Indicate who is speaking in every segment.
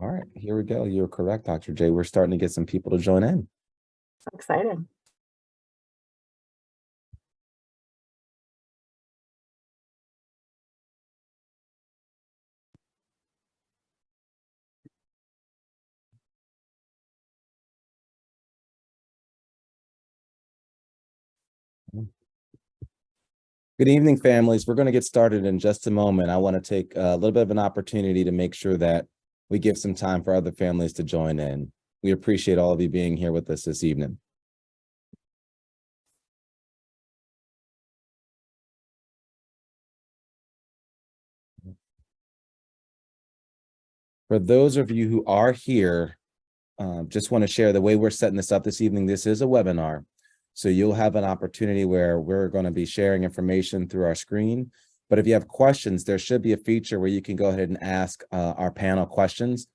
Speaker 1: All right, here we go. You're correct, Dr. J. We're starting to get some people to join in.
Speaker 2: So excited.
Speaker 1: Good evening, families. We're going to get started in just a moment. I want to take a little bit of an opportunity to make sure that we give some time for other families to join in. We appreciate all of you being here with us this evening. For those of you who are here, just want to share the way we're setting this up this evening. This is a webinar. So you'll have an opportunity where we're going to be sharing information through our screen. But if you have questions, there should be a feature where you can go ahead and ask our panel questions.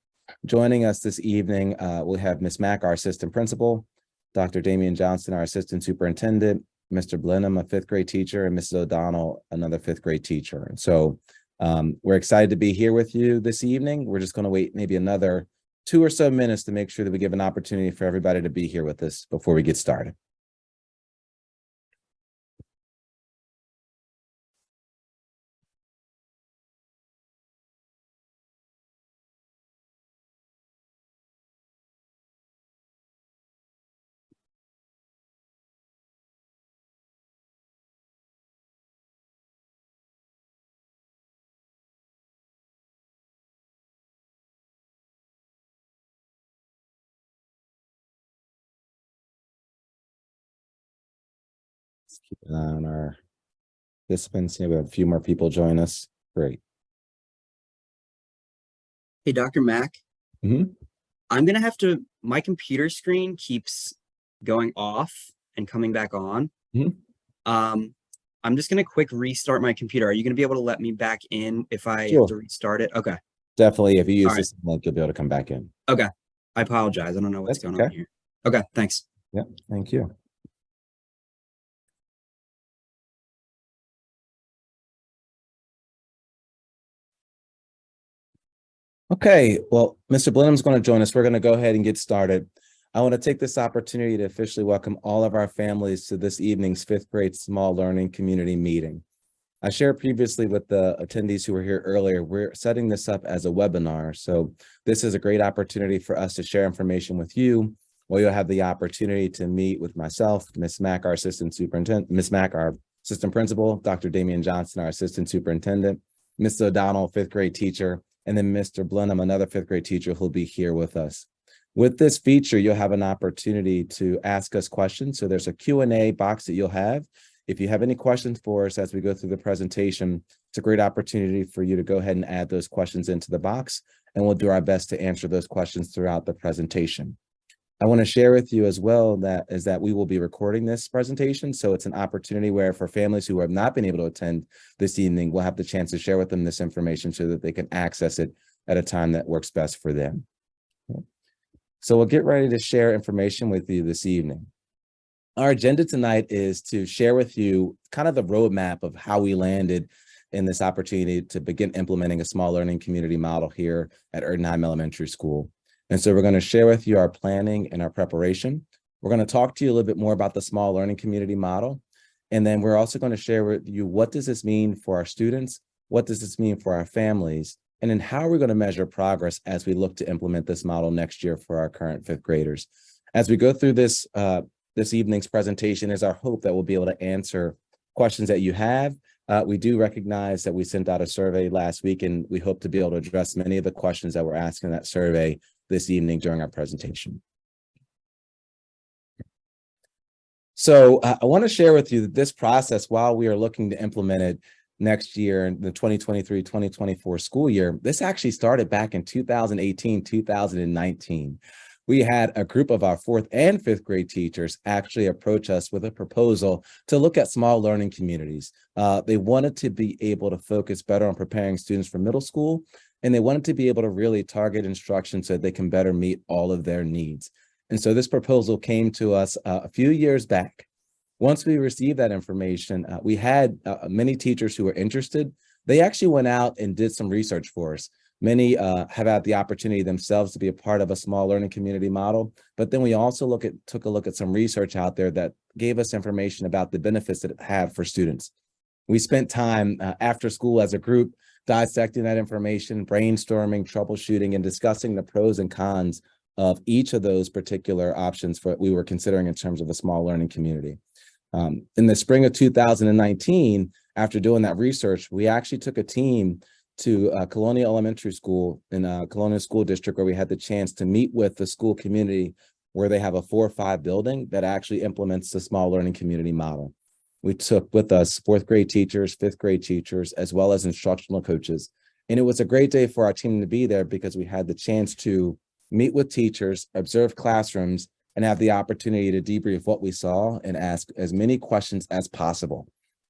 Speaker 1: Joining us this evening, we have Ms. Mack, our assistant principal, Dr. Damian Johnson, our assistant superintendent, Mr. Blenheim, a fifth grade teacher, and Mrs. O'Donnell, another fifth grade teacher. And so we're excited to be here with you this evening. We're just going to wait maybe another 2 or so minutes to make sure that we give an opportunity for everybody to be here with us before we get started. Let's keep an eye on our participants. Here we have a few more people join us. Great.
Speaker 3: Hey, Dr. Mack. I'm going to have to, my computer screen keeps going off and coming back on. I'm just going to quick restart my computer. Are you going to be able to let me back in if I have to restart it? Okay.
Speaker 1: Definitely. If you use this link, you'll be able to come back in.
Speaker 3: Okay. I apologize. I don't know what's going on here. Okay. Thanks.
Speaker 1: Yep. Thank you. Okay, well, Mr. Blenheim's going to join us. We're going to go ahead and get started. I want to take this opportunity to officially welcome all of our families to this evening's fifth grade small learning community meeting. I shared previously with the attendees who were here earlier, we're setting this up as a webinar. So this is a great opportunity for us to share information with you, where you'll have the opportunity to meet with myself, Ms. Mack, our assistant superintendent, Ms. Mack, our assistant principal, Dr. Damian Johnson, our assistant superintendent, Ms. O'Donnell, fifth grade teacher, and then Mr. Blenheim, another fifth grade teacher who'll be here with us. With this feature, you'll have an opportunity to ask us questions. So there's a Q&A box that you'll have. If you have any questions for us as we go through the presentation, it's a great opportunity for you to go ahead and add those questions into the box, and we'll do our best to answer those questions throughout the presentation. I want to share with you as well that we will be recording this presentation. So it's an opportunity where for families who have not been able to attend this evening, we'll have the chance to share with them this information so that they can access it at a time that works best for them. So we'll get ready to share information with you this evening. Our agenda tonight is to share with you kind of the roadmap of how we landed in this opportunity to begin implementing a small learning community model here at Erdenheim Elementary School. And so we're going to share with you our planning and our preparation. We're going to talk to you a little bit more about the small learning community model. And then we're also going to share with you, what does this mean for our students? What does this mean for our families? And then how are we going to measure progress as we look to implement this model next year for our current fifth graders? As we go through this, this evening's presentation, is our hope that we'll be able to answer questions that you have. We do recognize that we sent out a survey last week, and we hope to be able to address many of the questions that were asked in that survey this evening during our presentation. So I want to share with you that this process, while we are looking to implement it next year in the 2023-2024 school year, this actually started back in 2018, 2019. We had a group of our fourth and fifth grade teachers actually approach us with a proposal to look at small learning communities. They wanted to be able to focus better on preparing students for middle school, and they wanted to be able to really target instruction so that they can better meet all of their needs. And so this proposal came to us a few years back. Once we received that information, we had many teachers who were interested. They actually went out and did some research for us. Many have had the opportunity themselves to be a part of a small learning community model, but then we also took a look at some research out there that gave us information about the benefits that it had for students. We spent time after school as a group dissecting that information, brainstorming, troubleshooting, and discussing the pros and cons of each of those particular options for what we were considering in terms of a small learning community. In the spring of 2019, after doing that research, we actually took a team to Colonial Elementary School in Colonial School District, where we had the chance to meet with the school community, where they have a 4-5 building that actually implements the small learning community model. We took with us 4th grade teachers, 5th grade teachers, as well as instructional coaches. And it was a great day for our team to be there because we had the chance to meet with teachers, observe classrooms, and have the opportunity to debrief what we saw and ask as many questions as possible.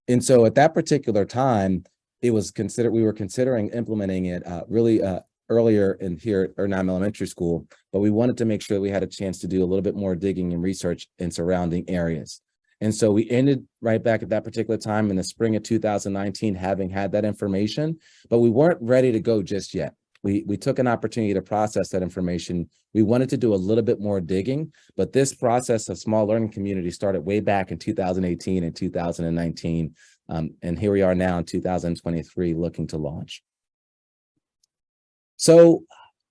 Speaker 1: And so at that particular time, we were considering implementing it really earlier in here at Ernheim Elementary School, but we wanted to make sure we had a chance to do a little bit more digging and research in surrounding areas. And so we ended right back at that particular time in the spring of 2019, having had that information, but we weren't ready to go just yet. We took an opportunity to process that information. We wanted to do a little bit more digging, but this process of small learning community started way back in 2018 and 2019. And here we are now in 2023 looking to launch. So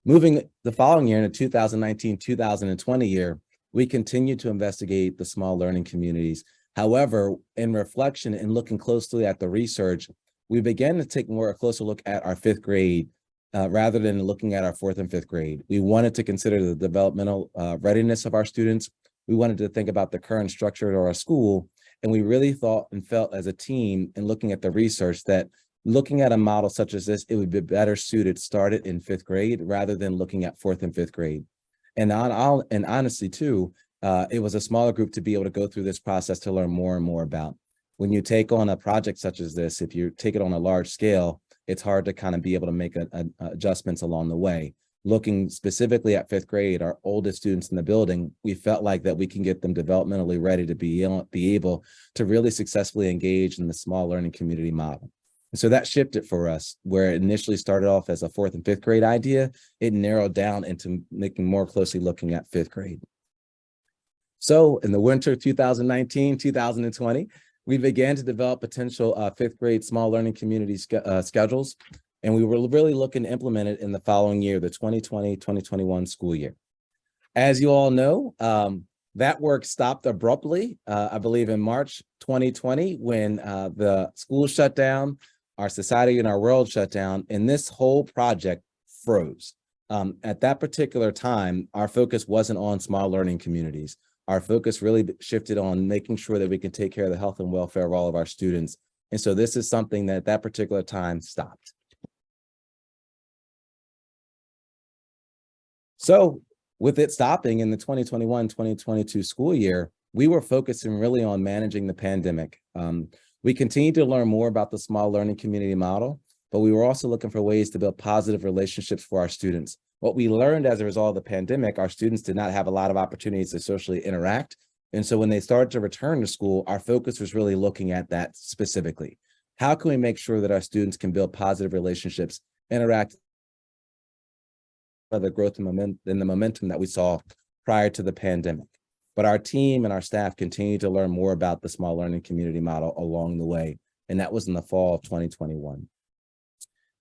Speaker 1: moving the following year into 2019-2020 year, we continue to investigate the small learning communities. However, in reflection and looking closely at the research, we began to take a closer look at our 5th grade rather than looking at our 4th and 5th grade. We wanted to consider the developmental readiness of our students. We wanted to think about the current structure of our school. And we really thought and felt as a team in looking at the research that looking at a model such as this, it would be better suited started in 5th grade rather than looking at 4th and 5th grade. And honestly too, it was a smaller group to be able to go through this process to learn more and more about. When you take on a project such as this, if you take it on a large scale, it's hard to kind of be able to make adjustments along the way. Looking specifically at 5th grade, our oldest students in the building, we felt like that we can get them developmentally ready to be able to really successfully engage in the small learning community model. And so that shifted for us, where it initially started off as a 4th and 5th grade idea, it narrowed down into making more closely looking at 5th grade. So in the winter of 2019-2020, we began to develop potential 5th grade small learning community schedules. And we were really looking to implement it in the following year, the 2020-2021 school year. As you all know, that work stopped abruptly, I believe in March 2020, when the school shut down, our society and our world shut down, and this whole project froze. At that particular time, our focus wasn't on small learning communities. Our focus really shifted on making sure that we can take care of the health and welfare of all of our students. And so this is something that at that particular time stopped. So with it stopping in the 2021-2022 school year, we were focusing really on managing the pandemic. We continued to learn more about the small learning community model, but we were also looking for ways to build positive relationships for our students. What we learned as a result of the pandemic, our students did not have a lot of opportunities to socially interact. And so when they started to return to school, our focus was really looking at that specifically. How can we make sure that our students can build positive relationships, interact, the growth and the momentum that we saw prior to the pandemic? But our team and our staff continued to learn more about the small learning community model along the way. And that was in the fall of 2021.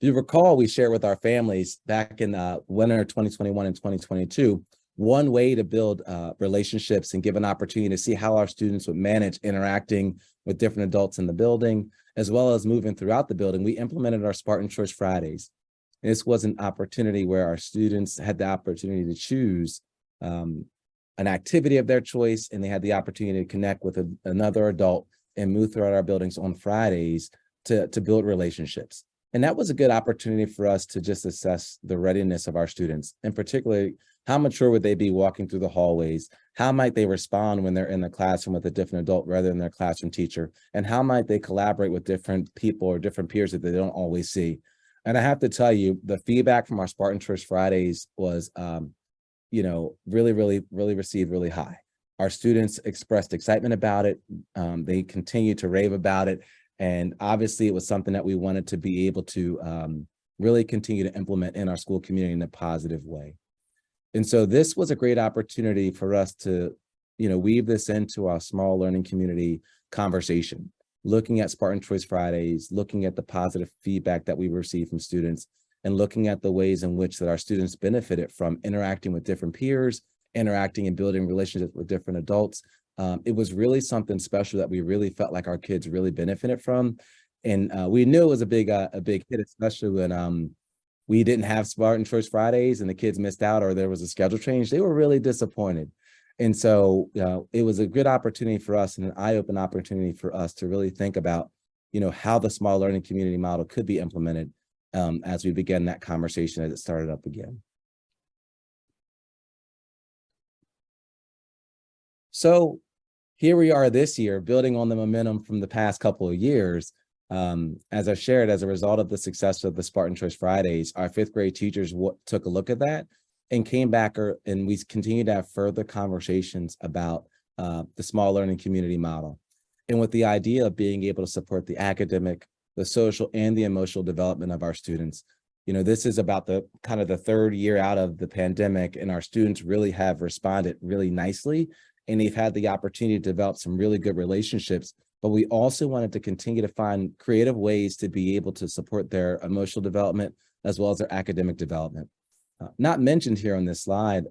Speaker 1: If you recall, we shared with our families back in winter 2021 and 2022, one way to build relationships and give an opportunity to see how our students would manage interacting with different adults in the building, as well as moving throughout the building. We implemented our Spartan Choice Fridays. This was an opportunity where our students had the opportunity to choose an activity of their choice, and they had the opportunity to connect with another adult and move throughout our buildings on Fridays to build relationships. And that was a good opportunity for us to just assess the readiness of our students, and particularly how mature would they be walking through the hallways? How might they respond when they're in the classroom with a different adult rather than their classroom teacher? And how might they collaborate with different people or different peers that they don't always see? And I have to tell you, the feedback from our Spartan Choice Fridays was, really received really high. Our students expressed excitement about it. They continued to rave about it. And obviously it was something that we wanted to be able to really continue to implement in our school community in a positive way. And so this was a great opportunity for us to, weave this into our small learning community conversation, looking at Spartan Choice Fridays, looking at the positive feedback that we received from students, and looking at the ways in which that our students benefited from interacting with different peers, interacting and building relationships with different adults. It was really something special that we really felt like our kids really benefited from. And we knew it was a big hit, especially when we didn't have Spartan Choice Fridays and the kids missed out or there was a schedule change. They were really disappointed. And so it was a good opportunity for us and an eye-open opportunity for us to really think about, how the small learning community model could be implemented as we began that conversation as it started up again. So here we are this year, building on the momentum from the past couple of years. As I shared, as a result of the success of the Spartan Choice Fridays, our fifth grade teachers took a look at that and came back, and we continued to have further conversations about the small learning community model. And with the idea of being able to support the academic, the social, and the emotional development of our students. This is about the kind of the third year out of the pandemic, and our students really have responded really nicely, and they've had the opportunity to develop some really good relationships. But we also wanted to continue to find creative ways to be able to support their emotional development as well as their academic development. Not mentioned here on this slide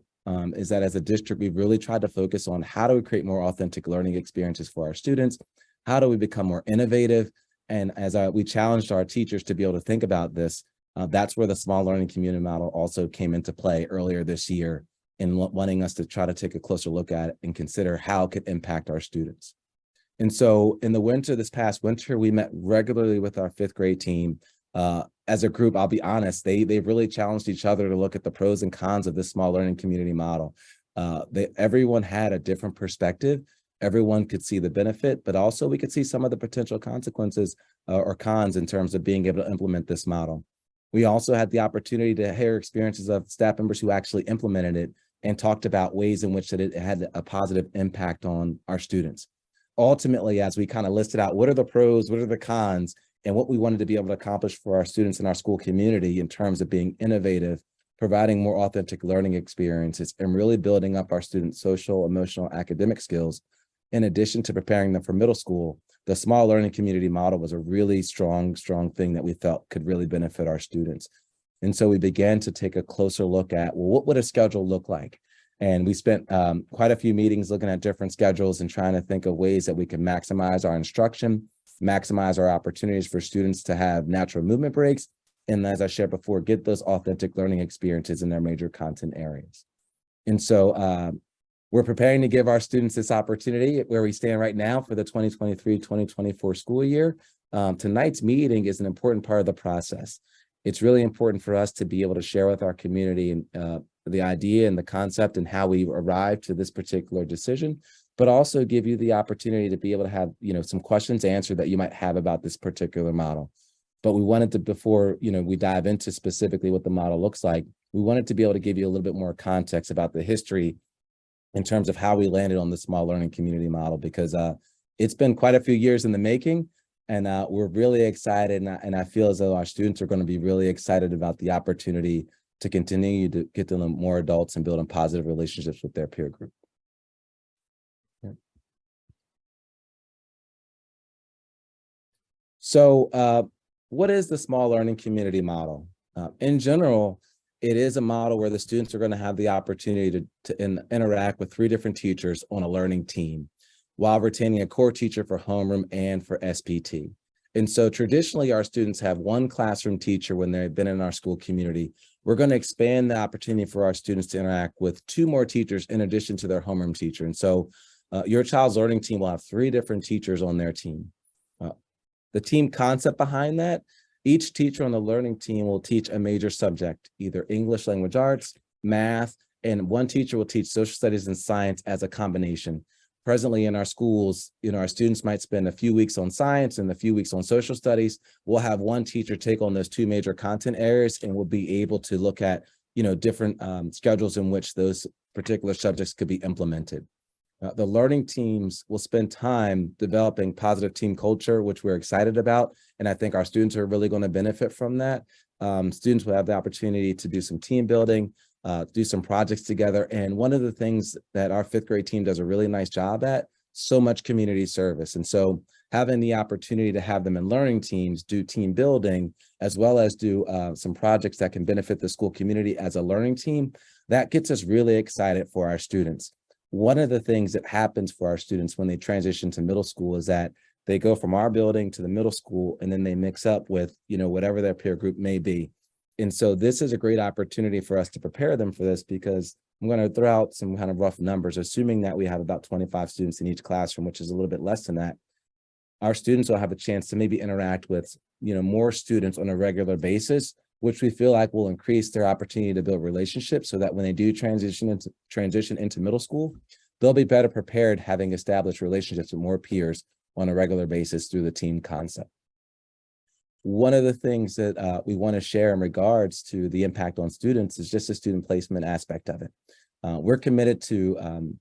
Speaker 1: is that as a district, we've really tried to focus on how do we create more authentic learning experiences for our students? How do we become more innovative? And as we challenged our teachers to be able to think about this, that's where the small learning community model also came into play earlier this year in wanting us to try to take a closer look at it and consider how it could impact our students. And so in the winter, this past winter, we met regularly with our fifth grade team. As a group, I'll be honest, they've really challenged each other to look at the pros and cons of this small learning community model. Everyone had a different perspective. Everyone could see the benefit, but also we could see some of the potential consequences or cons in terms of being able to implement this model. We also had the opportunity to hear experiences of staff members who actually implemented it and talked about ways in which that it had a positive impact on our students. Ultimately, as we kind of listed out, what are the pros, what are the cons, and what we wanted to be able to accomplish for our students in our school community in terms of being innovative, providing more authentic learning experiences, and really building up our students' social, emotional, academic skills. In addition to preparing them for middle school, the small learning community model was a really strong thing that we felt could really benefit our students. And so we began to take a closer look at, well, what would a schedule look like? And we spent quite a few meetings looking at different schedules and trying to think of ways that we can maximize our instruction, maximize our opportunities for students to have natural movement breaks, and as I shared before, get those authentic learning experiences in their major content areas. And so we're preparing to give our students this opportunity where we stand right now for the 2023-2024 school year. Tonight's meeting is an important part of the process. It's really important for us to be able to share with our community and the idea and the concept and how we arrived to this particular decision, but also give you the opportunity to be able to have, some questions answered that you might have about this particular model. But we wanted to, before, we dive into specifically what the model looks like, we wanted to be able to give you a little bit more context about the history in terms of how we landed on the small learning community model, because it's been quite a few years in the making, and we're really excited, and I feel as though our students are going to be really excited about the opportunity to continue to get to know more adults and build positive relationships with their peer group. Yeah. So what is the small learning community model? In general, it is a model where the students are going to have the opportunity to interact with 3 different teachers on a learning team while retaining a core teacher for homeroom and for SPT. And so traditionally, our students have 1 classroom teacher when they've been in our school community. We're going to expand the opportunity for our students to interact with 2 more teachers in addition to their homeroom teacher. And so your child's learning team will have 3 different teachers on their team. The team concept behind that, each teacher on the learning team will teach a major subject, either English language arts, math, and 1 teacher will teach social studies and science as a combination. Presently in our schools, our students might spend a few weeks on science and a few weeks on social studies. We'll have 1 teacher take on those 2 major content areas, and we'll be able to look at, different schedules in which those particular subjects could be implemented. The learning teams will spend time developing positive team culture, which we're excited about. And I think our students are really going to benefit from that. students will have the opportunity to do some team building, do some projects together. And one of the things that our fifth grade team does a really nice job at, so much community service. And so having the opportunity to have them in learning teams, do team building, as well as do some projects that can benefit the school community as a learning team, that gets us really excited for our students. One of the things that happens for our students when they transition to middle school is that they go from our building to the middle school, and then they mix up with, whatever their peer group may be. And so this is a great opportunity for us to prepare them for this, because I'm going to throw out some kind of rough numbers, assuming that we have about 25 students in each classroom, which is a little bit less than that. Our students will have a chance to maybe interact with, more students on a regular basis, which we feel like will increase their opportunity to build relationships, so that when they do transition into middle school, they'll be better prepared, having established relationships with more peers on a regular basis through the team concept. One of the things that we want to share in regards to the impact on students is just the student placement aspect of it. We're committed to,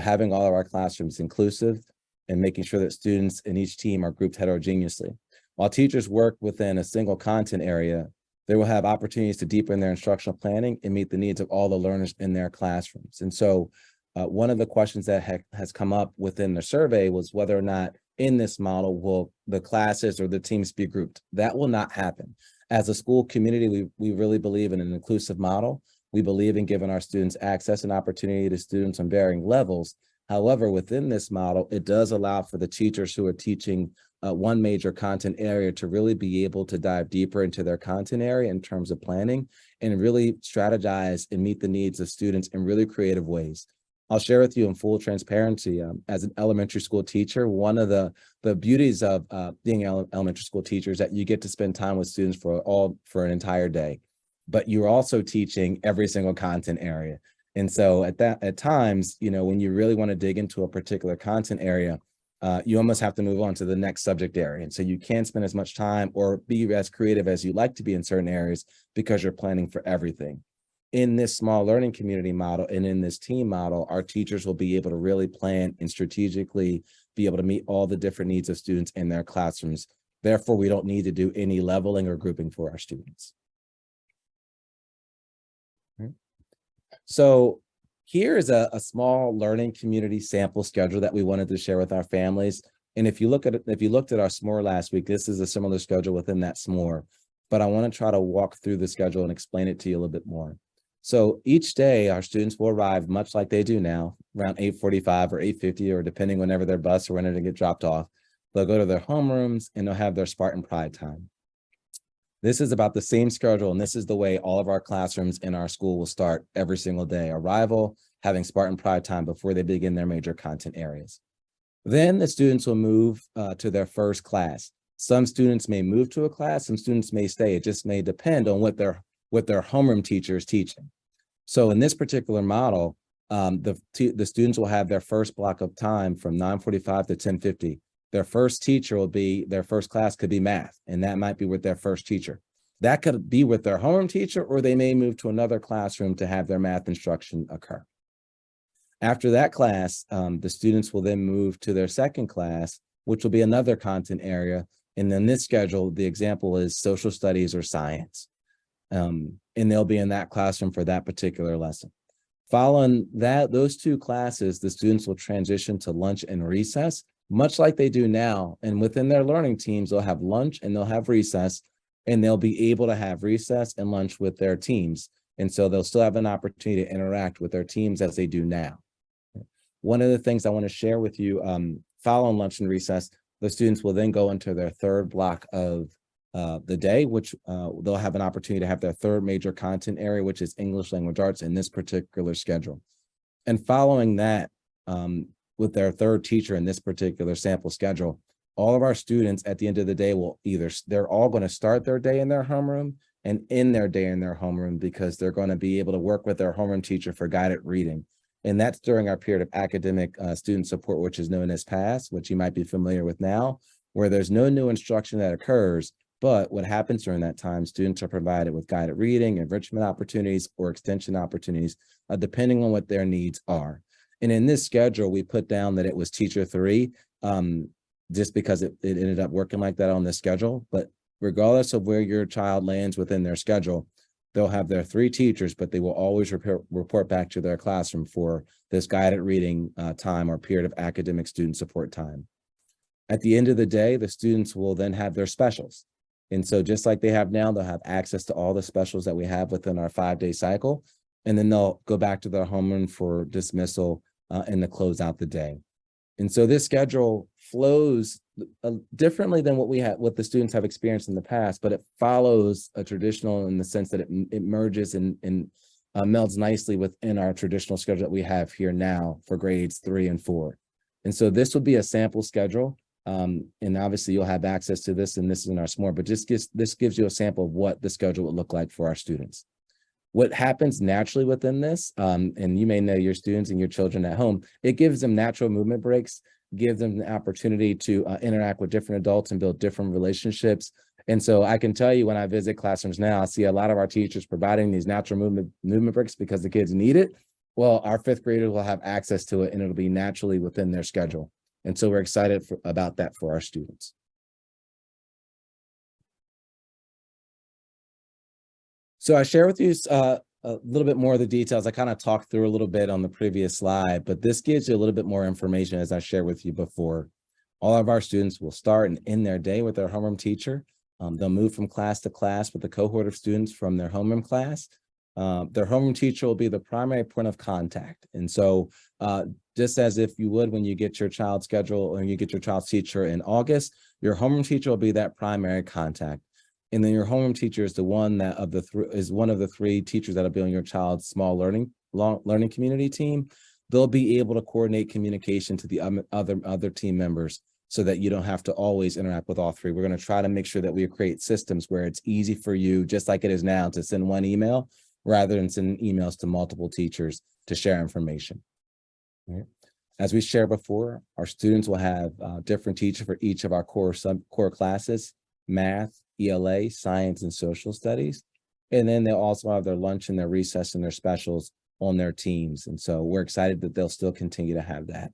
Speaker 1: having all of our classrooms inclusive and making sure that students in each team are grouped heterogeneously. While teachers work within a single content area, they will have opportunities to deepen their instructional planning and meet the needs of all the learners in their classrooms. And so one of the questions that has come up within the survey was whether or not in this model will the classes or the teams be grouped. That will not happen. As a school community, we really believe in an inclusive model. We believe in giving our students access and opportunity to students on varying levels. However, within this model, it does allow for the teachers who are teaching one major content area to really be able to dive deeper into their content area in terms of planning and really strategize and meet the needs of students in really creative ways. I'll share with you in full transparency, as an elementary school teacher, one of the beauties of being an elementary school teacher is that you get to spend time with students for an entire day, but you're also teaching every single content area. And so at times, when you really want to dig into a particular content area, you almost have to move on to the next subject area. And so you can't spend as much time or be as creative as you like to be in certain areas because you're planning for everything. In this small learning community model and in this team model, our teachers will be able to really plan and strategically be able to meet all the different needs of students in their classrooms. Therefore, we don't need to do any leveling or grouping for our students. So here is a small learning community sample schedule that we wanted to share with our families. And if you looked at our s'more last week, this is a similar schedule within that s'more. But I want to try to walk through the schedule and explain it to you a little bit more. So each day, our students will arrive much like they do now, around 8:45 or 8:50, or depending whenever their bus or whenever they get dropped off. They'll go to their homerooms and they'll have their Spartan Pride time. This is about the same schedule, and this is the way all of our classrooms in our school will start every single day. Arrival, having Spartan Pride time before they begin their major content areas. Then the students will move to their first class. Some students may move to a class, some students may stay. It just may depend on what their homeroom teacher is teaching. So in this particular model, the students will have their first block of time from 9:45 to 10:50. Their first teacher will be, their first class could be math, and that might be with their first teacher. That could be with their homeroom teacher, or they may move to another classroom to have their math instruction occur. After that class, the students will then move to their second class, which will be another content area. And then this schedule, the example is social studies or science. And they'll be in that classroom for that particular lesson. Following those two classes, the students will transition to lunch and recess, much like they do now. And within their learning teams, they'll have lunch and they'll have recess, and they'll be able to have recess and lunch with their teams. And so they'll still have an opportunity to interact with their teams as they do now. One of the things I want to share with you, following lunch and recess, the students will then go into their third block of the day, which they'll have an opportunity to have their third major content area, which is English language arts in this particular schedule. And following that, with their third teacher in this particular sample schedule, all of our students at the end of the day will they're all going to start their day in their homeroom and end their day in their homeroom, because they're going to be able to work with their homeroom teacher for guided reading. And that's during our period of academic student support, which is known as PASS, which you might be familiar with now, where there's no new instruction that occurs. But what happens during that time, students are provided with guided reading, enrichment opportunities, or extension opportunities, depending on what their needs are. And in this schedule, we put down that it was teacher 3, just because it ended up working like that on the schedule. But regardless of where your child lands within their schedule, they'll have their 3 teachers, but they will always report back to their classroom for this guided reading time or period of academic student support time. At the end of the day, the students will then have their specials. And so just like they have now, they'll have access to all the specials that we have within our 5-day cycle. And then they'll go back to their homeroom for dismissal and to close out the day. And so this schedule flows differently than what the students have experienced in the past, but it follows a traditional in the sense that it merges and melds nicely within our traditional schedule that we have here now for grades 3 and 4. And so this will be a sample schedule. And obviously you'll have access to this, and this is in our SMORE, but this gives you a sample of what the schedule would look like for our students. What happens naturally within this, and you may know your students and your children at home, it gives them natural movement breaks, gives them the opportunity to interact with different adults and build different relationships. And so I can tell you, when I visit classrooms now, I see a lot of our teachers providing these natural movement breaks because the kids need it. Well, our 5th graders will have access to it, and it'll be naturally within their schedule. And so we're excited about that for our students. So I share with you a little bit more of the details. I kind of talked through a little bit on the previous slide, but this gives you a little bit more information as I shared with you before. All of our students will start and end their day with their homeroom teacher. They'll move from class to class with a cohort of students from their homeroom class. Their homeroom teacher will be the primary point of contact. And so just as if you would when you get your child's schedule or you get your child's teacher in August, your homeroom teacher will be that primary contact. And then your homeroom teacher is one of the 3 teachers that'll be on your child's small learning community team. They'll be able to coordinate communication to the other team members so that you don't have to always interact with all 3. We're going to try to make sure that we create systems where it's easy for you, just like it is now, to send one email rather than sending emails to multiple teachers to share information. Right. As we shared before, our students will have different teachers for each of our core classes: math, ELA, science, and social studies. And then they'll also have their lunch and their recess and their specials on their teams. And so we're excited that they'll still continue to have that.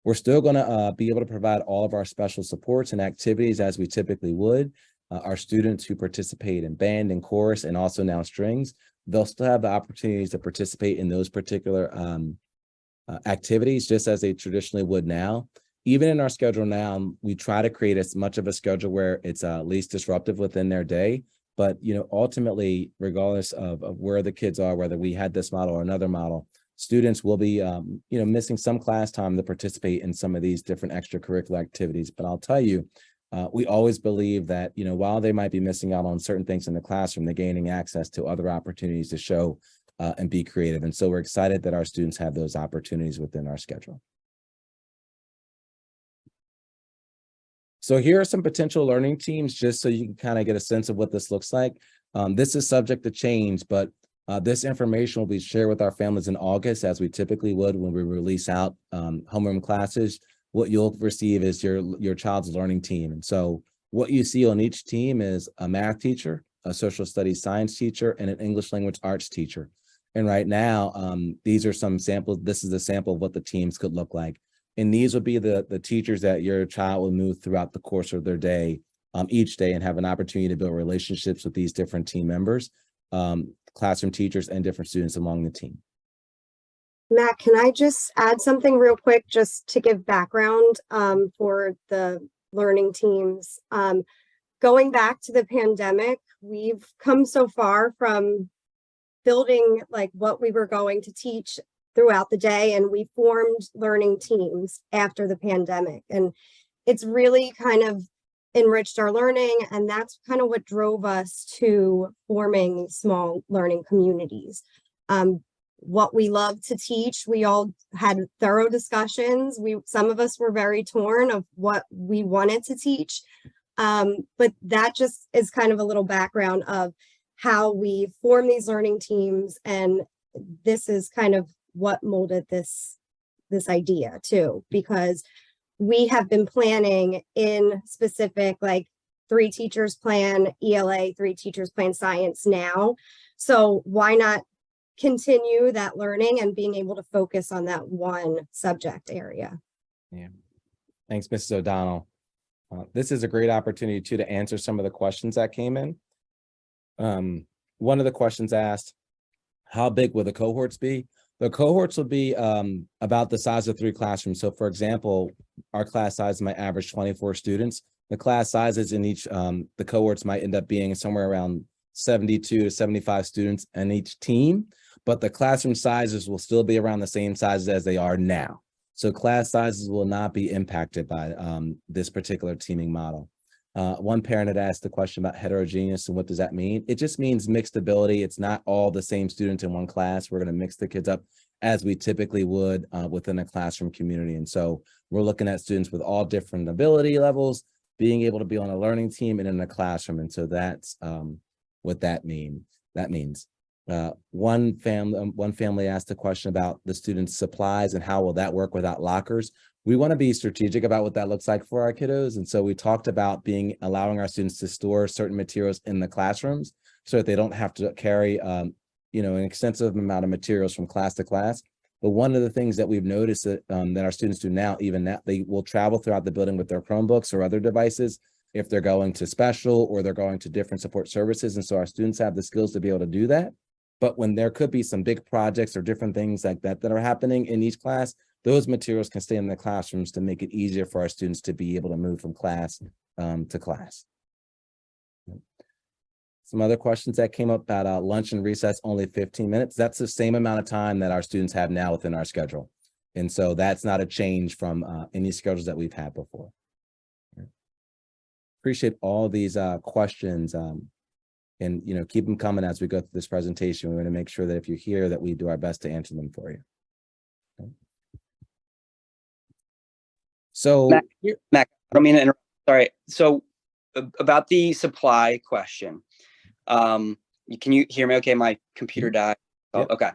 Speaker 1: We're still going to be able to provide all of our special supports and activities as we typically would. Our students who participate in band and chorus and also now strings, they'll still have the opportunities to participate in those particular activities just as they traditionally would now. Even in our schedule now, we try to create as much of a schedule where it's least disruptive within their day. But, ultimately, regardless of where the kids are, whether we had this model or another model, students will be, missing some class time to participate in some of these different extracurricular activities. But I'll tell you, we always believe that, while they might be missing out on certain things in the classroom, they're gaining access to other opportunities to show and be creative. And so we're excited that our students have those opportunities within our schedule. So here are some potential learning teams, just so you can kind of get a sense of what this looks like. This is subject to change, but this information will be shared with our families in August, as we typically would when we release out homeroom classes. What you'll receive is your child's learning team. And so what you see on each team is a math teacher, a social studies science teacher, and an English language arts teacher. And right now, these are some samples. This is a sample of what the teams could look like. And these will be the teachers that your child will move throughout the course of their day, each day, and have an opportunity to build relationships with these different team members, classroom teachers, and different students along the team.
Speaker 2: Matt, can I just add something real quick just to give background for the learning teams? Going back to the pandemic, we've come so far from building like what we were going to teach throughout the day, and we formed learning teams after the pandemic, and it's really kind of enriched our learning, and that's kind of what drove us to forming small learning communities. What we love to teach, we all had thorough discussions. Some of us were very torn of what we wanted to teach, but that just is kind of a little background of how we form these learning teams, and this is kind of what molded this idea too, because we have been planning in specific, like 3 teachers plan ELA, 3 teachers plan science now. So why not continue that learning and being able to focus on that one subject area?
Speaker 1: Yeah. Thanks, Mrs. O'Donnell. This is a great opportunity too to answer some of the questions that came in. One of the questions asked, how big will the cohorts be? The cohorts will be about the size of 3 classrooms. So for example, our class size might average 24 students. The class sizes in each, the cohorts might end up being somewhere around 72 to 75 students in each team, but the classroom sizes will still be around the same sizes as they are now. So class sizes will not be impacted by this particular teaming model. One parent had asked the question about heterogeneous and what does that mean? It just means mixed ability. It's not all the same students in one class. We're going to mix the kids up as we typically would within a classroom community. And so we're looking at students with all different ability levels, being able to be on a learning team and in a classroom. And so that's what that means. One family asked a question about the students' supplies and how will that work without lockers. We want to be strategic about what that looks like for our kiddos. And so we talked about allowing our students to store certain materials in the classrooms so that they don't have to carry, an extensive amount of materials from class to class. But one of the things that we've noticed that our students do now, even now, they will travel throughout the building with their Chromebooks or other devices if they're going to special or they're going to different support services. And so our students have the skills to be able to do that. But when there could be some big projects or different things like that that are happening in each class, those materials can stay in the classrooms to make it easier for our students to be able to move from class to class. Some other questions that came up about lunch and recess, only 15 minutes. That's the same amount of time that our students have now within our schedule. And so that's not a change from any schedules that we've had before. Appreciate all these questions. And keep them coming as we go through this presentation. We want to make sure that if you're here, that we do our best to answer them for you. Okay. So,
Speaker 3: Mac, I don't mean to interrupt. Sorry. So, about the supply question, can you hear me? Okay, my computer died. Oh, yep. Okay.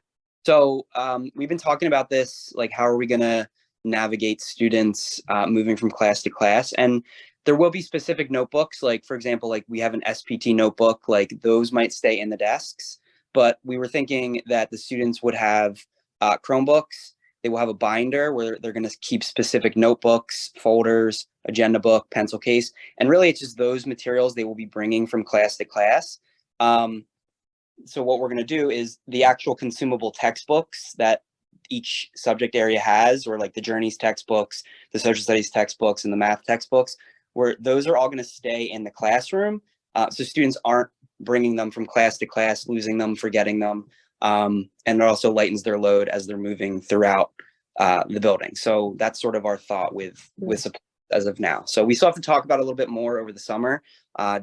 Speaker 3: So, we've been talking about this, like, how are we going to navigate students moving from class to class? And there will be specific notebooks, like, for example, like we have an SPT notebook, like those might stay in the desks, but we were thinking that the students would have Chromebooks. They will have a binder where they're going to keep specific notebooks, folders, agenda book, pencil case. And really it's just those materials they will be bringing from class to class. So what we're going to do is the actual consumable textbooks that each subject area has, or like the journeys textbooks, the social studies textbooks, and the math textbooks, where those are all going to stay in the classroom. So students aren't bringing them from class to class, losing them, forgetting them. And it also lightens their load as they're moving throughout the building. So that's sort of our thought with support as of now. So we still have to talk about it a little bit more over the summer,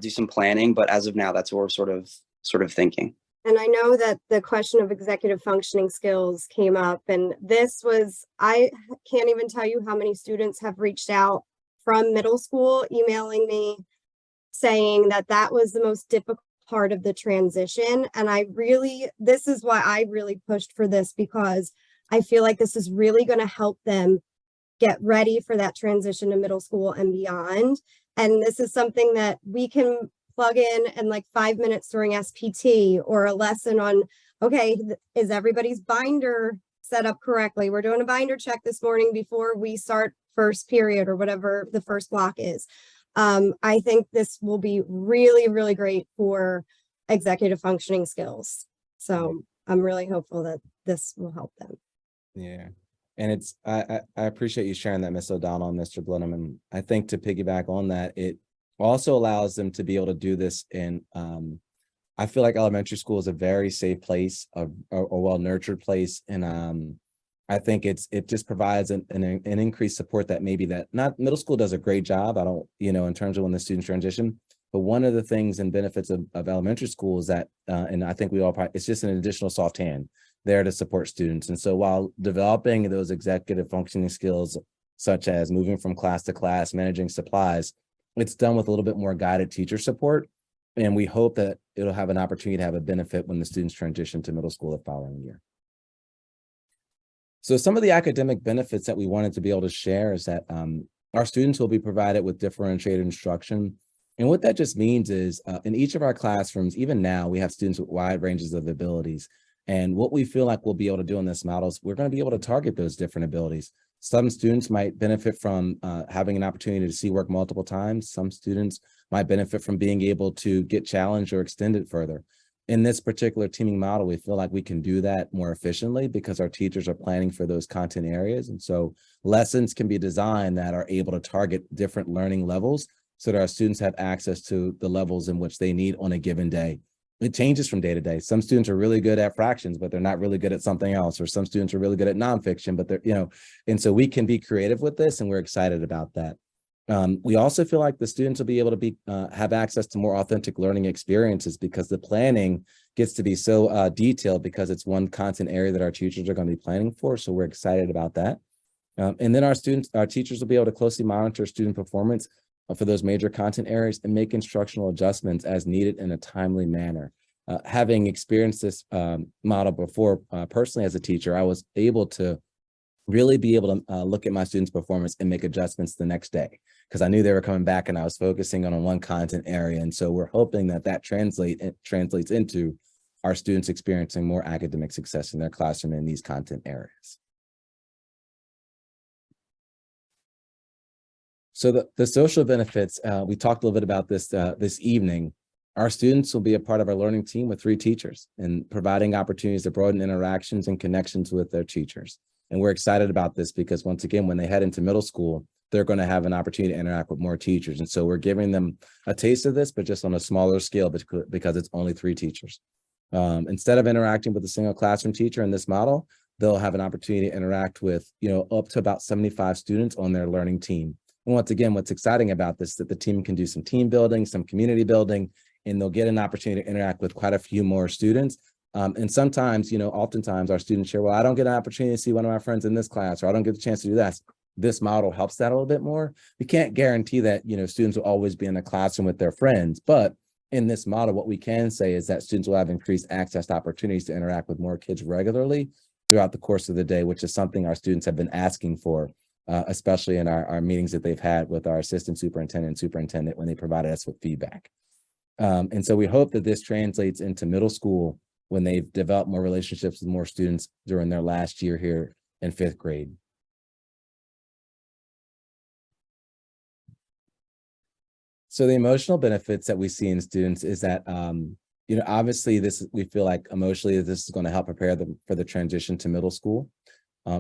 Speaker 3: do some planning, but as of now, that's what we're sort of thinking.
Speaker 2: And I know that the question of executive functioning skills came up, and I can't even tell you how many students have reached out from middle school, emailing me saying that was the most difficult part of the transition. And this is why I really pushed for this, because I feel like this is really going to help them get ready for that transition to middle school and beyond. And this is something that we can plug in like 5 minutes during SPT, or a lesson on, okay, is everybody's binder set up correctly? We're doing a binder check this morning before we start first period or whatever the first block is. I think this will be really, really great for executive functioning skills. So I'm really hopeful that this will help them.
Speaker 1: Yeah. And I appreciate you sharing that, Ms. O'Donnell and Mr. Blenheim. And I think to piggyback on that, it also allows them to be able to do this in, I feel like elementary school is a very safe place, a well-nurtured place. And I think it just provides an increased support that not middle school does a great job. I don't, in terms of when the students transition, but one of the things and benefits of elementary school is that, and I think it's just an additional soft hand there to support students. And so while developing those executive functioning skills, such as moving from class to class, managing supplies, it's done with a little bit more guided teacher support. And we hope that it'll have an opportunity to have a benefit when the students transition to middle school the following year. So some of the academic benefits that we wanted to be able to share is that our students will be provided with differentiated instruction. And what that just means is in each of our classrooms, even now, we have students with wide ranges of abilities. And what we feel like we'll be able to do in this model is we're going to be able to target those different abilities. Some students might benefit from having an opportunity to see work multiple times. Some students might benefit from being able to get challenged or extended further. In this particular teaming model, we feel like we can do that more efficiently because our teachers are planning for those content areas. And so lessons can be designed that are able to target different learning levels so that our students have access to the levels in which they need on a given day. It changes from day to day. Some students are really good at fractions, but they're not really good at something else. Or some students are really good at nonfiction, but they're, and so we can be creative with this, and we're excited about that. We also feel like the students will be able to have access to more authentic learning experiences because the planning gets to be so detailed because it's one content area that our teachers are going to be planning for. So we're excited about that. And then our teachers will be able to closely monitor student performance for those major content areas and make instructional adjustments as needed in a timely manner. Having experienced this model before personally as a teacher, I was able to really be able to look at my students' performance and make adjustments the next day because I knew they were coming back and I was focusing on one content area. And so we're hoping that translates into our students experiencing more academic success in their classroom in these content areas. So the social benefits, we talked a little bit about this this evening. Our students will be a part of our learning team with 3 teachers and providing opportunities to broaden interactions and connections with their teachers. And we're excited about this because once again, when they head into middle school, they're going to have an opportunity to interact with more teachers. And so we're giving them a taste of this, but just on a smaller scale because it's only 3 teachers. Instead of interacting with a single classroom teacher in this model, they'll have an opportunity to interact with, up to about 75 students on their learning team. And once again, what's exciting about this is that the team can do some team building, some community building, and they'll get an opportunity to interact with quite a few more students. And sometimes, oftentimes our students share, well, I don't get an opportunity to see one of my friends in this class, or I don't get the chance to do that. This model helps that a little bit more. We can't guarantee that, students will always be in the classroom with their friends, but in this model, what we can say is that students will have increased access to opportunities to interact with more kids regularly throughout the course of the day, which is something our students have been asking for, especially in our meetings that they've had with our assistant superintendent and superintendent when they provided us with feedback. And so we hope that this translates into middle school when they've developed more relationships with more students during their last year here in 5th grade. So the emotional benefits that we see in students is that, obviously we feel like emotionally this is going to help prepare them for the transition to middle school.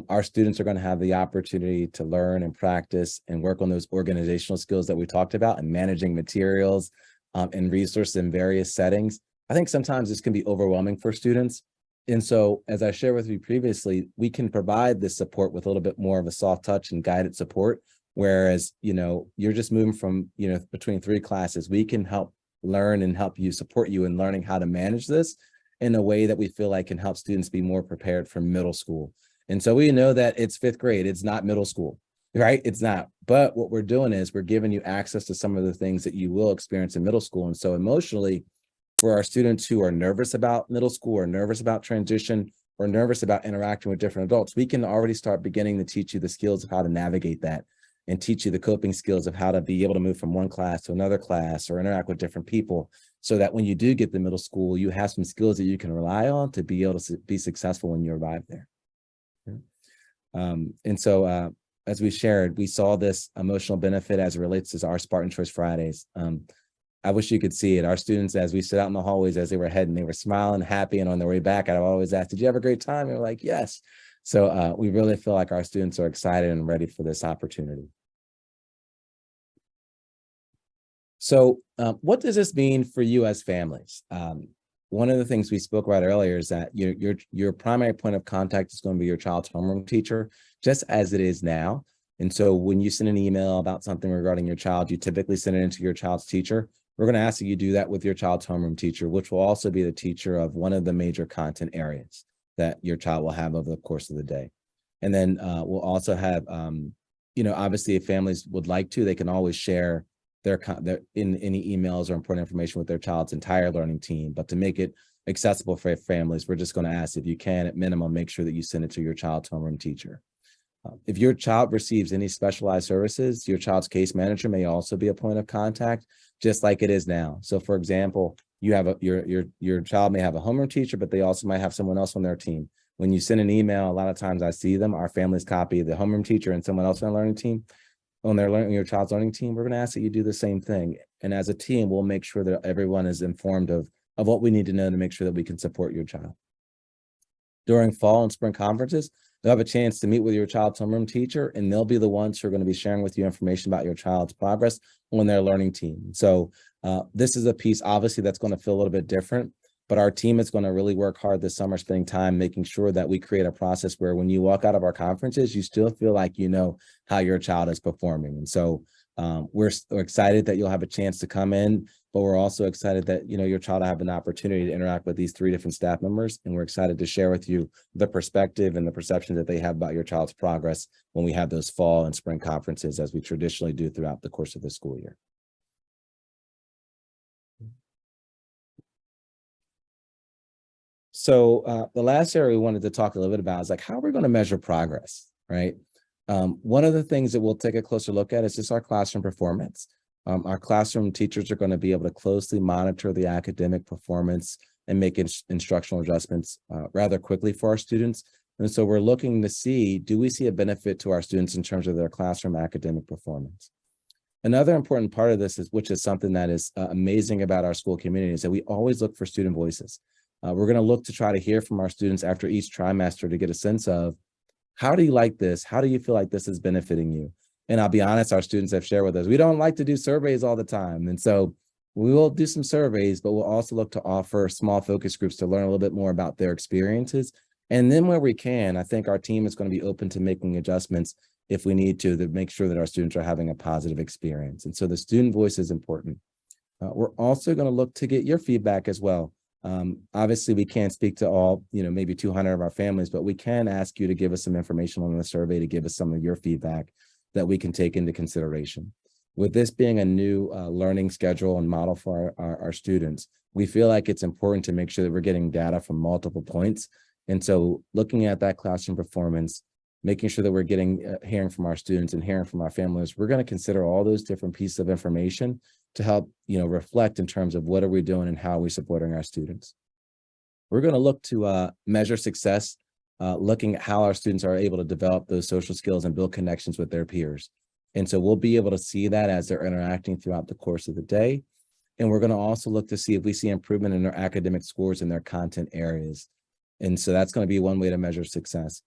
Speaker 1: Our students are going to have the opportunity to learn and practice and work on those organizational skills that we talked about and managing materials and resources in various settings. I think sometimes this can be overwhelming for students. And so, as I shared with you previously, we can provide this support with a little bit more of a soft touch and guided support. Whereas, you're just moving from, between 3 classes, we can help learn and help you support you in learning how to manage this in a way that we feel like can help students be more prepared for middle school. And so we know that it's 5th grade, it's not middle school, right? It's not. But what we're doing is we're giving you access to some of the things that you will experience in middle school. And so emotionally, for our students who are nervous about middle school or nervous about transition or nervous about interacting with different adults, we can already start beginning to teach you the skills of how to navigate that and teach you the coping skills of how to be able to move from one class to another class or interact with different people so that when you do get to middle school, you have some skills that you can rely on to be able to be successful when you arrive there. And so as we shared, we saw this emotional benefit as it relates to our Spartan Choice Fridays. I wish you could see it. Our students, as we stood out in the hallways as they were heading, they were smiling, happy, and on their way back, I'd always ask, did you have a great time? And they're like, yes. So we really feel like our students are excited and ready for this opportunity. So what does this mean for you as families? One of the things we spoke about earlier is that your primary point of contact is going to be your child's homeroom teacher, just as it is now. And so when you send an email about something regarding your child, you typically send it into your child's teacher. We're going to ask that you do that with your child's homeroom teacher, which will also be the teacher of one of the major content areas that your child will have over the course of the day. And then we'll also have, obviously if families would like to, they can always share their in any emails or important information with their child's entire learning team. But to make it accessible for families, we're just going to ask if you can, at minimum, make sure that you send it to your child's homeroom teacher. If your child receives any specialized services, your child's case manager may also be a point of contact, just like it is now. So for example, you have your child may have a homeroom teacher, but they also might have someone else on their team. when you send an email, a lot of times I see them, our families copy the homeroom teacher and someone else on the learning team, on your child's learning team. We're going to ask that you do the same thing. And as a team, we'll make sure that everyone is informed of what we need to know to make sure that we can support your child. During fall and spring conferences, you'll have a chance to meet with your child's homeroom teacher, and they'll be the ones who are going to be sharing with you information about your child's progress on their learning team. So this is a piece, obviously, that's going to feel a little bit different, but our team is going to really work hard this summer, spending time making sure that we create a process where when you walk out of our conferences, you still feel like you know how your child is performing. And so we're excited that you'll have a chance to come in, but we're also excited that your child will have an opportunity to interact with these 3 different staff members. And we're excited to share with you the perspective and the perception that they have about your child's progress when we have those fall and spring conferences, as we traditionally do throughout the course of the school year. So the last area we wanted to talk a little bit about is like, how are we going to measure progress, right? One of the things that we'll take a closer look at is just our classroom performance. Our classroom teachers are going to be able to closely monitor the academic performance and make instructional adjustments rather quickly for our students. And so we're looking to see, do we see a benefit to our students in terms of their classroom academic performance? Another important part of this is, which is something that is amazing about our school community, is that we always look for student voices. We're going to look to try to hear from our students after each trimester to get a sense of, how do you like this? How do you feel like this is benefiting you? And I'll be honest, our students have shared with us, we don't like to do surveys all the time. And so we will do some surveys, but we'll also look to offer small focus groups to learn a little bit more about their experiences. And then where we can, I think our team is going to be open to making adjustments if we need to make sure that our students are having a positive experience. And so the student voice is important. We're also going to look to get your feedback as well. Obviously, we can't speak to all, maybe 200 of our families, but we can ask you to give us some information on the survey, to give us some of your feedback that we can take into consideration. With this being a new learning schedule and model for our students, we feel like it's important to make sure that we're getting data from multiple points. And so looking at that classroom performance, making sure that we're getting hearing from our students and hearing from our families, we're going to consider all those different pieces of information to help reflect in terms of what are we doing and how are we supporting our students. We're going to look to measure success, looking at how our students are able to develop those social skills and build connections with their peers. And so we'll be able to see that as they're interacting throughout the course of the day. And we're going to also look to see if we see improvement in their academic scores in their content areas. And so that's going to be one way to measure success.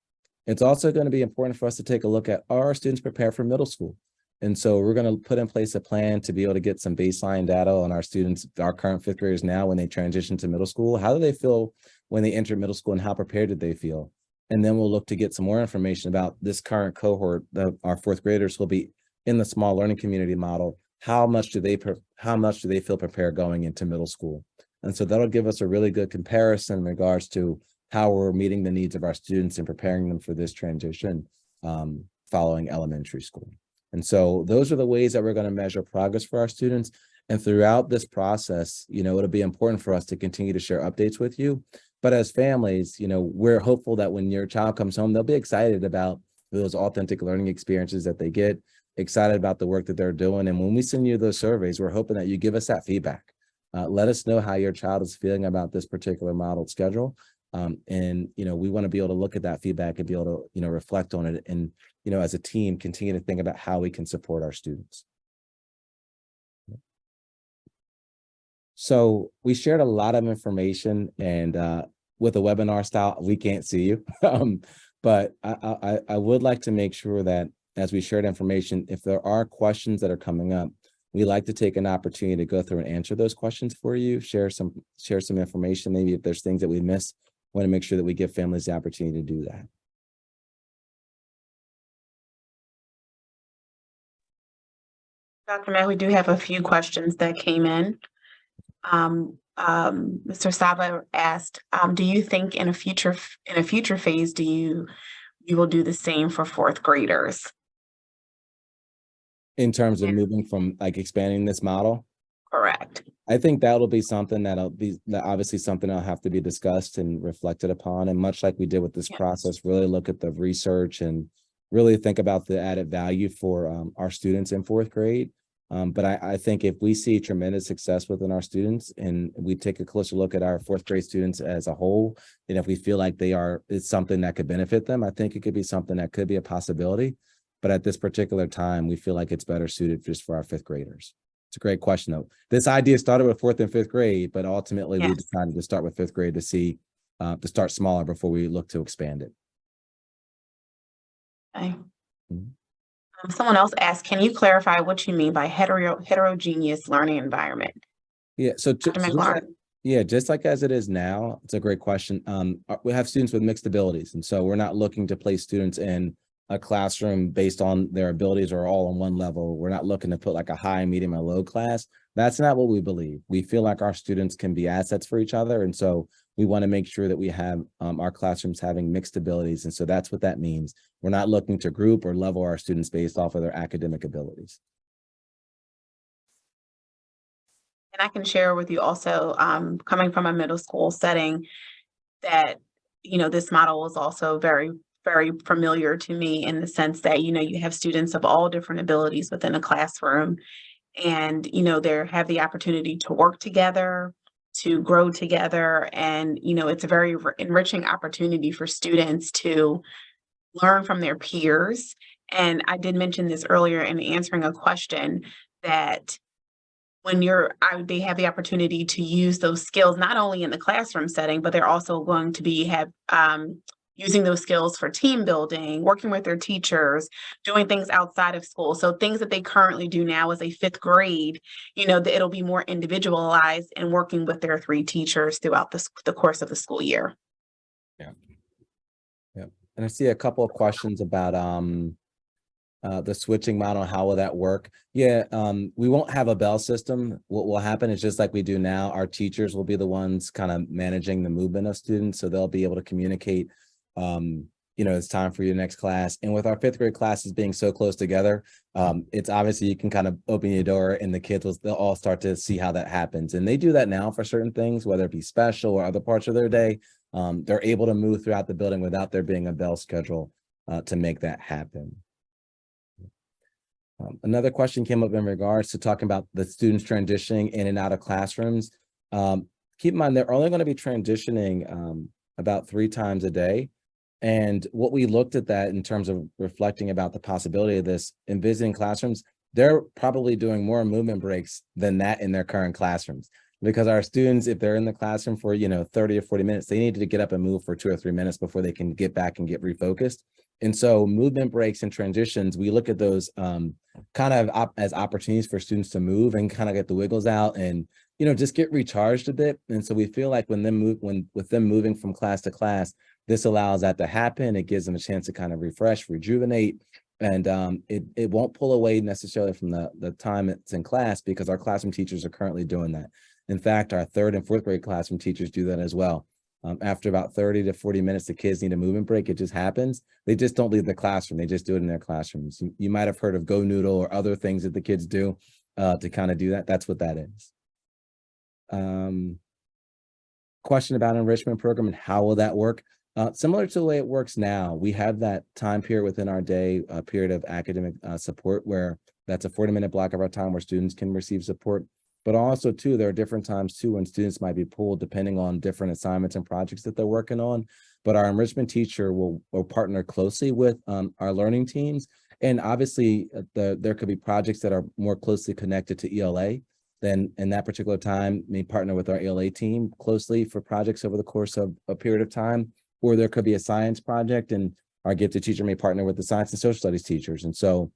Speaker 1: It's also going to be important for us to take a look at, are our students prepared for middle school? And so we're going to put in place a plan to be able to get some baseline data on our students, our current 5th graders now when they transition to middle school. How do they feel when they enter middle school and how prepared did they feel? And then we'll look to get some more information about this current cohort of our 4th graders who will be in the small learning community model. How much do they feel prepared going into middle school? And so that'll give us a really good comparison in regards to how we're meeting the needs of our students and preparing them for this transition following elementary school. And so those are the ways that we're going to measure progress for our students. And throughout this process, it'll be important for us to continue to share updates with you. But as families, we're hopeful that when your child comes home, they'll be excited about those authentic learning experiences that they get, excited about the work that they're doing. And when we send you those surveys, we're hoping that you give us that feedback. Let us know how your child is feeling about this particular modeled schedule. And we want to be able to look at that feedback and be able to, reflect on it. And, as a team, continue to think about how we can support our students. So we shared a lot of information, and with a webinar style, we can't see you. But I would like to make sure that as we shared information, if there are questions that are coming up, we like to take an opportunity to go through and answer those questions for you, share some information. Maybe if there's things that we missed, want to make sure that we give families the opportunity to do that.
Speaker 4: Dr. Matt, we do have a few questions that came in. Mr. Saba asked, do you think in a future phase, you will do the same for 4th graders?
Speaker 1: In terms of moving from expanding this model?
Speaker 4: Correct.
Speaker 1: I think that'll be something obviously something that'll have to be discussed and reflected upon. And much like we did with this process, really look at the research and really think about the added value for our students in 4th grade. But I think if we see tremendous success within our students and we take a closer look at our fourth grade students as a whole, and if we feel like it's something that could benefit them, I think it could be something that could be a possibility. But at this particular time, we feel like it's better suited just for our fifth graders. It's a great question, though. This idea started with fourth and fifth grade, but ultimately we decided to start with fifth grade to start smaller before we look to expand it.
Speaker 4: Okay. Someone else asked, can you clarify what you mean by heterogeneous learning environment?
Speaker 1: Yeah, so just like as it is now, it's a great question. We have students with mixed abilities, and so we're not looking to place students in a classroom based on their abilities or all on one level. We're not looking to put like a high, medium, or low class. That's not what we believe. We feel like our students can be assets for each other, and so we want to make sure that we have our classrooms having mixed abilities, and so that's what that means. We're not looking to group or level our students based off of their academic abilities.
Speaker 4: And I can share with you also, coming from a middle school setting, that, this model is also very, very familiar to me in the sense that, you have students of all different abilities within a classroom and, they have the opportunity to work together, to grow together. And, it's a very enriching opportunity for students to learn from their peers. And I did mention this earlier in answering a question that when they have the opportunity to use those skills, not only in the classroom setting, but they're also going to be using those skills for team building, working with their teachers, doing things outside of school. So things that they currently do now as a fifth grade, it'll be more individualized and working with their 3 teachers throughout the course of the school year.
Speaker 1: Yeah. And I see a couple of questions about the switching model. How will that work? Yeah, we won't have a bell system. What will happen is just like we do now, our teachers will be the ones kind of managing the movement of students. So they'll be able to communicate, it's time for your next class. And with our fifth grade classes being so close together, it's obviously you can kind of open your door and the kids they'll all start to see how that happens. And they do that now for certain things, whether it be special or other parts of their day. They're able to move throughout the building without there being a bell schedule to make that happen. Another question came up in regards to talking about the students transitioning in and out of classrooms. Keep in mind, they're only going to be transitioning about 3 times a day. And what we looked at that in terms of reflecting about the possibility of this in visiting classrooms, they're probably doing more movement breaks than that in their current classrooms. Because our students, if they're in the classroom for 30 or 40 minutes, they need to get up and move for 2 or 3 minutes before they can get back and get refocused. And so movement breaks and transitions, we look at those kind of as opportunities for students to move and kind of get the wiggles out and just get recharged a bit. And so we feel like with them moving from class to class, this allows that to happen. It gives them a chance to kind of refresh, rejuvenate, and it won't pull away necessarily from the time it's in class because our classroom teachers are currently doing that. In fact, our 3rd and 4th grade classroom teachers do that as well. After about 30 to 40 minutes, the kids need a movement break. It just happens. They just don't leave the classroom. They just do it in their classrooms. You might have heard of Go Noodle or other things that the kids do to kind of do that. That's what that is. Question about enrichment program and how will that work? Similar to the way it works now, we have that time period within our day, a period of academic support where that's a 40-minute block of our time where students can receive support. But also, too, there are different times, too, when students might be pulled depending on different assignments and projects that they're working on. But our enrichment teacher will partner closely with our learning teams. And obviously, there could be projects that are more closely connected to ELA. Then in that particular time, may partner with our ELA team closely for projects over the course of a period of time. Or there could be a science project and our gifted teacher may partner with the science and social studies teachers. And so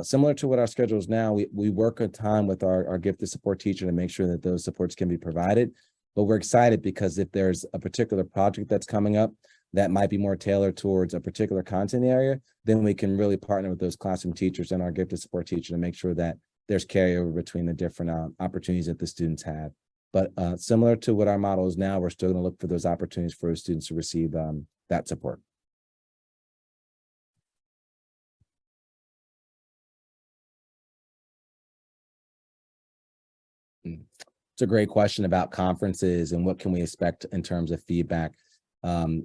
Speaker 1: similar to what our schedule is now, we work a time with our gifted support teacher to make sure that those supports can be provided. But we're excited because if there's a particular project that's coming up that might be more tailored towards a particular content area, then we can really partner with those classroom teachers and our gifted support teacher to make sure that there's carryover between the different opportunities that the students have. But similar to what our model is now, we're still going to look for those opportunities for students to receive that support. It's a great question about conferences and what can we expect in terms of feedback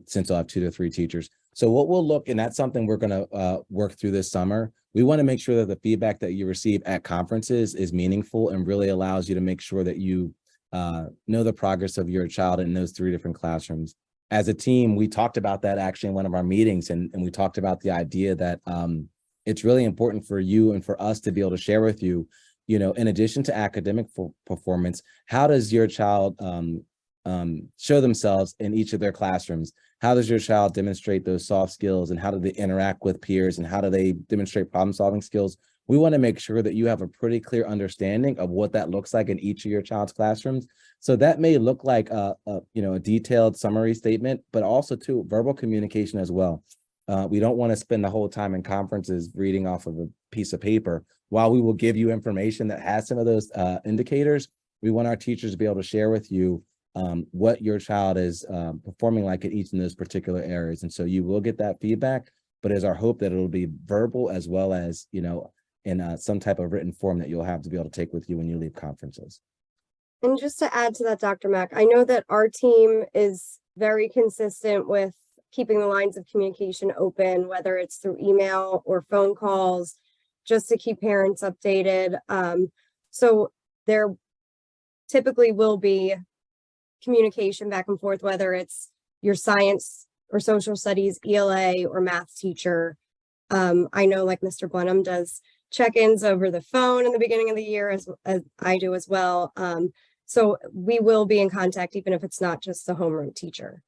Speaker 1: since I'll have 2 to 3 teachers. So what we'll look, and that's something we're going to work through this summer. We want to make sure that the feedback that you receive at conferences is meaningful and really allows you to make sure that you know the progress of your child in those 3 different classrooms. As a team, we talked about that actually in one of our meetings, and we talked about the idea that it's really important for you and for us to be able to share with you, in addition to academic performance, how does your child show themselves in each of their classrooms? How does your child demonstrate those soft skills, and how do they interact with peers, and how do they demonstrate problem-solving skills? We want to make sure that you have a pretty clear understanding of what that looks like in each of your child's classrooms. So that may look like a detailed summary statement, but also too verbal communication as well. We don't want to spend the whole time in conferences reading off of a piece of paper. While we will give you information that has some of those indicators, we want our teachers to be able to share with you what your child is performing like in each of those particular areas. And so you will get that feedback, but it's our hope that it'll be verbal as well as, in some type of written form that you'll have to be able to take with you when you leave conferences.
Speaker 2: And just to add to that, Dr. Mack, I know that our team is very consistent with keeping the lines of communication open, whether it's through email or phone calls, just to keep parents updated. So there typically will be communication back and forth, whether it's your science or social studies, ELA or math teacher. I know like Mr. Blenheim does check-ins over the phone in the beginning of the year as I do as well. So we will be in contact, even if it's not just the homeroom teacher.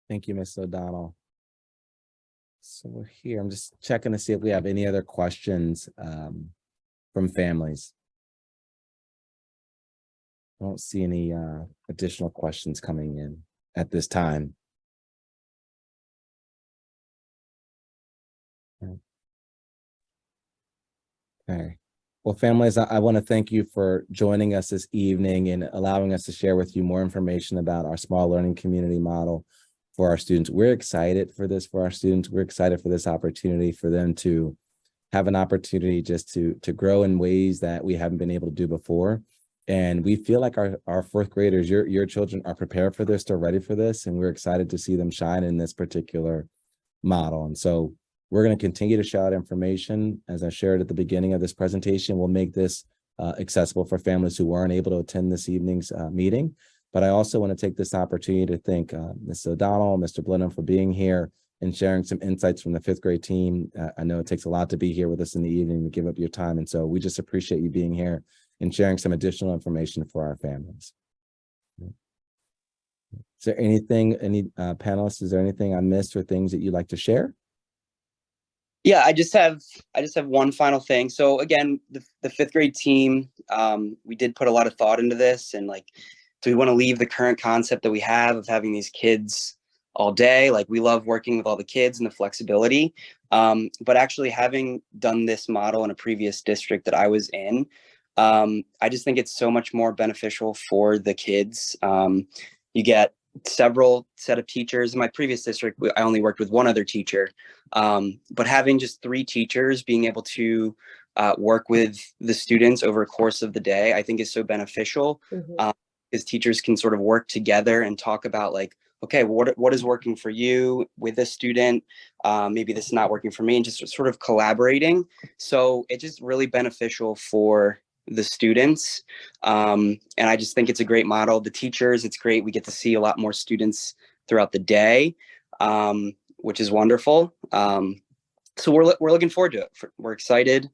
Speaker 1: Thank you, Ms. O'Donnell. So we're here. I'm just checking to see if we have any other questions from families. I don't see any additional questions coming in at this time. Okay. Well, families, I want to thank you for joining us this evening and allowing us to share with you more information about our small learning community model for our students. We're excited for this for our students. We're excited for this opportunity for them to have an opportunity just to grow in ways that we haven't been able to do before. And we feel like our fourth graders, your children are prepared for this, they're ready for this, and we're excited to see them shine in this particular model. And so we're going to continue to share out information. As I shared at the beginning of this presentation, we'll make this accessible for families who weren't able to attend this evening's meeting. But I also want to take this opportunity to thank Ms. O'Donnell, Mr. Blenheim for being here and sharing some insights from the 5th grade team. I know it takes a lot to be here with us in the evening to give up your time. And so we just appreciate you being here and sharing some additional information for our families. Is there anything, any panelists, is there anything I missed or things that you'd like to share?
Speaker 3: Yeah, I just have one final thing. So again, the 5th grade team, we did put a lot of thought into this, and like, do we want to leave the current concept that we have of having these kids all day? Like, we love working with all the kids and the flexibility. But actually having done this model in a previous district that I was in, I just think it's so much more beneficial for the kids. You get several set of teachers. In my previous district, I only worked with one other teacher, but having just 3 teachers being able to work with the students over a course of the day, I think is so beneficial. Because teachers can sort of work together and talk about like, okay, what is working for you with this student? Maybe this is not working for me, and just sort of collaborating. So it's just really beneficial for the students. And I just think it's a great model. The teachers, it's great. We get to see a lot more students throughout the day, which is wonderful. So we're looking forward to it. We're excited.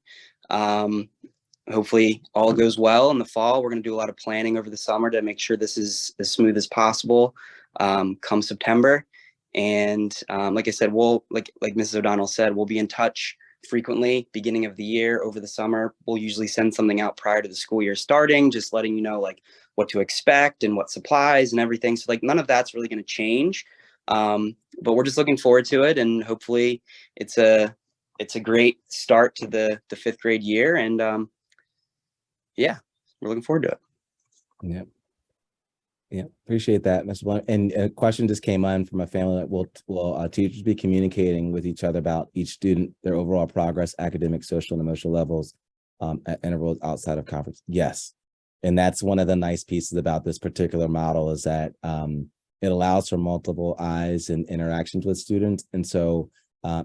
Speaker 3: Hopefully all goes well in the fall. We're going to do a lot of planning over the summer to make sure this is as smooth as possible come September. And like I said, we'll, like Mrs. O'Donnell said, we'll be in touch frequently beginning of the year, over the summer. We'll usually send something out prior to the school year starting, just letting you know like what to expect and what supplies and everything. So like none of that's really going to change. But we're just looking forward to it, and hopefully it's a great start to the 5th grade year. And yeah, we're looking forward to it.
Speaker 1: Yeah. Yeah, appreciate that, Mr. Blunt. And a question just came on from a family that will teachers be communicating with each other about each student, their overall progress, academic, social, and emotional levels at intervals outside of conference? Yes. And that's one of the nice pieces about this particular model is that it allows for multiple eyes and interactions with students. And so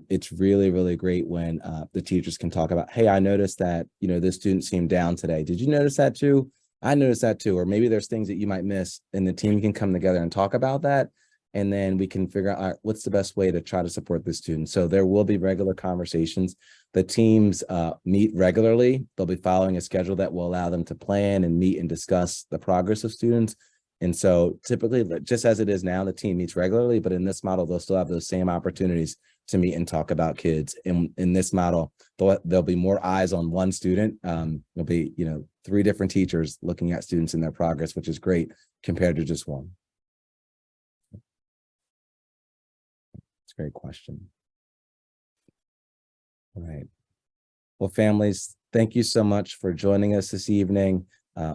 Speaker 1: it's really, really great when the teachers can talk about, hey, I noticed that, this student seemed down today. Did you notice that too? I noticed that too. Or maybe there's things that you might miss, and the team can come together and talk about that. And then we can figure out, all right, what's the best way to try to support the student. So there will be regular conversations. The teams meet regularly. They'll be following a schedule that will allow them to plan and meet and discuss the progress of students. And so typically, just as it is now, the team meets regularly, but in this model, they'll still have those same opportunities to meet and talk about kids. And in this model, there'll be more eyes on one student. There'll be, 3 different teachers looking at students and their progress, which is great compared to just one. It's a great question. All right. Well, families, thank you so much for joining us this evening.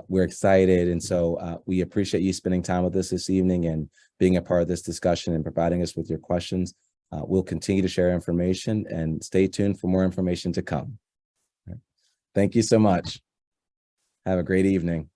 Speaker 1: We're excited. And so we appreciate you spending time with us this evening and being a part of this discussion and providing us with your questions. We'll continue to share information and stay tuned for more information to come. Thank you so much. Have a great evening.